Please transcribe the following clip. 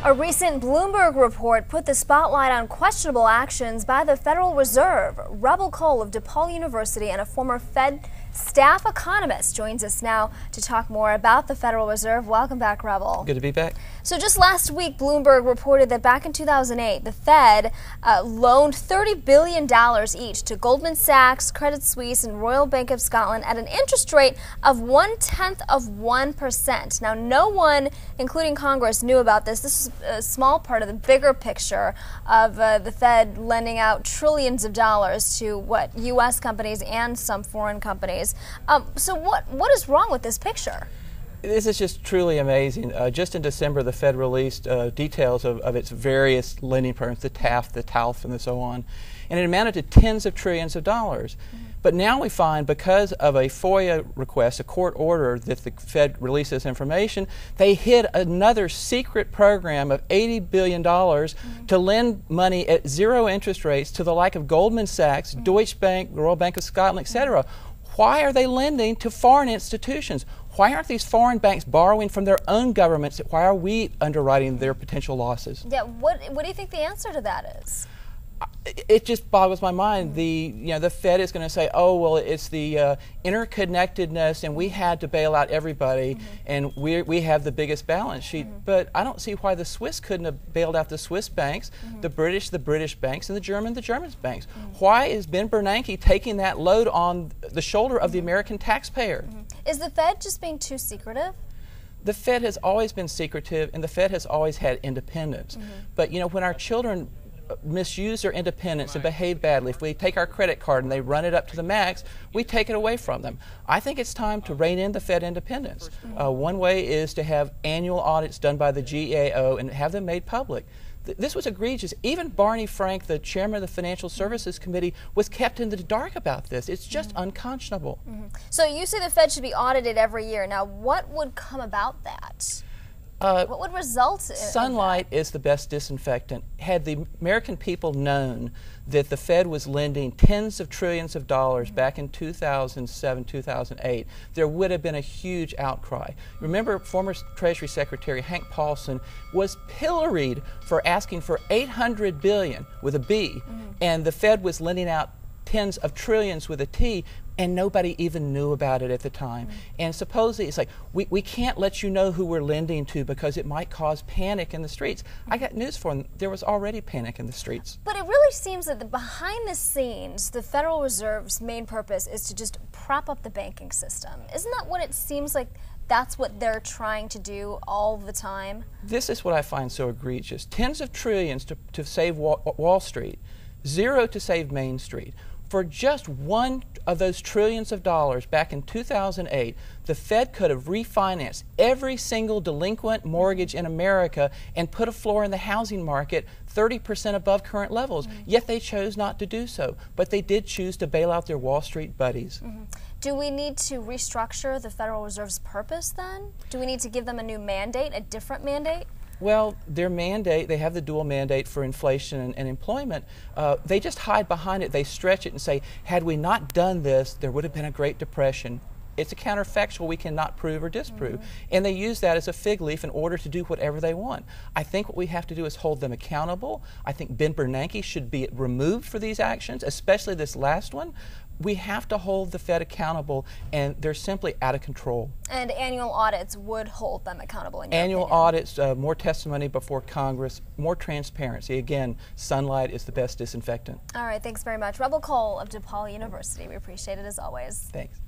A recent Bloomberg report put the spotlight on questionable actions by the Federal Reserve. Rebel Cole of DePaul University and a former Fed staff economist joins us now to talk more about the Federal Reserve. Welcome back, Rebel. Good to be back. So just last week, Bloomberg reported that back in 2008, the Fed loaned $30 billion each to Goldman Sachs, Credit Suisse, and Royal Bank of Scotland at an interest rate of 0.1%. Now, no one, including Congress, knew about this. This is a small part of the bigger picture of the Fed lending out trillions of dollars to U.S. companies and some foreign companies. So what is wrong with this picture? This is just truly amazing. Just in December, the Fed released details of its various lending programs, the TAF, the TALF, and so on, and it amounted to tens of trillions of dollars. But now we find, because of a FOIA request, a court order that the Fed released this information, they hid another secret program of $80 billion to lend money at zero interest rates to the like of Goldman Sachs, Deutsche Bank, Royal Bank of Scotland, etc. Why are they lending to foreign institutions? Why aren't these foreign banks borrowing from their own governments? Why are we underwriting their potential losses? Yeah, what do you think the answer to that is? It just boggles my mind. The Fed is going to say, oh, well, it's the interconnectedness, and we had to bail out everybody, and we have the biggest balance sheet. But I don't see why the Swiss couldn't have bailed out the Swiss banks, the British banks, and the German banks. Why is Ben Bernanke taking that load on the shoulder of the American taxpayer? Is the Fed just being too secretive? The Fed has always been secretive, and the Fed has always had independence. But when our children misuse their independence and behave badly, if we take our credit card and they run it up to the max, we take it away from them. I think it's time to rein in the Fed independence. One way is to have annual audits done by the GAO and have them made public. This was egregious. Even Barney Frank, the chairman of the Financial Services Committee, was kept in the dark about this. It's just unconscionable. So you say the Fed should be audited every year. Now, what would come about that? What would result in sunlight is the best disinfectant. Had the American people known that the Fed was lending tens of trillions of dollars back in 2007, 2008, there would have been a huge outcry. Remember, former Treasury Secretary Hank Paulson was pilloried for asking for $800 billion with a B, and the Fed was lending out tens of trillions with a T, and nobody even knew about it at the time. And supposedly it's like, we can't let you know who we're lending to because it might cause panic in the streets. I got news for them. There was already panic in the streets. But it really seems that behind the scenes, the Federal Reserve's main purpose is to just prop up the banking system. Isn't that what it seems like? That's what they're trying to do all the time? This is what I find so egregious. Tens of trillions to save Wall Street, zero to save Main Street. For just one of those trillions of dollars back in 2008, the Fed could have refinanced every single delinquent mortgage in America and put a floor in the housing market 30% above current levels. Yet they chose not to do so. But they did choose to bail out their Wall Street buddies. Do we need to restructure the Federal Reserve's purpose then? Do we need to give them a new mandate, a different mandate? Well, their mandate, they have the dual mandate for inflation and employment. They just hide behind it. They stretch it and say, had we not done this, there would have been a Great Depression. It's a counterfactual we cannot prove or disprove. And they use that as a fig leaf in order to do whatever they want. I think what we have to do is hold them accountable. I think Ben Bernanke should be removed for these actions, especially this last one. We have to hold the Fed accountable, and they're simply out of control. And annual audits would hold them accountable in your Annual opinion? audits, more testimony before Congress, more transparency. Again, sunlight is the best disinfectant. All right, thanks very much. Rebel Cole of DePaul University. We appreciate it as always. Thanks.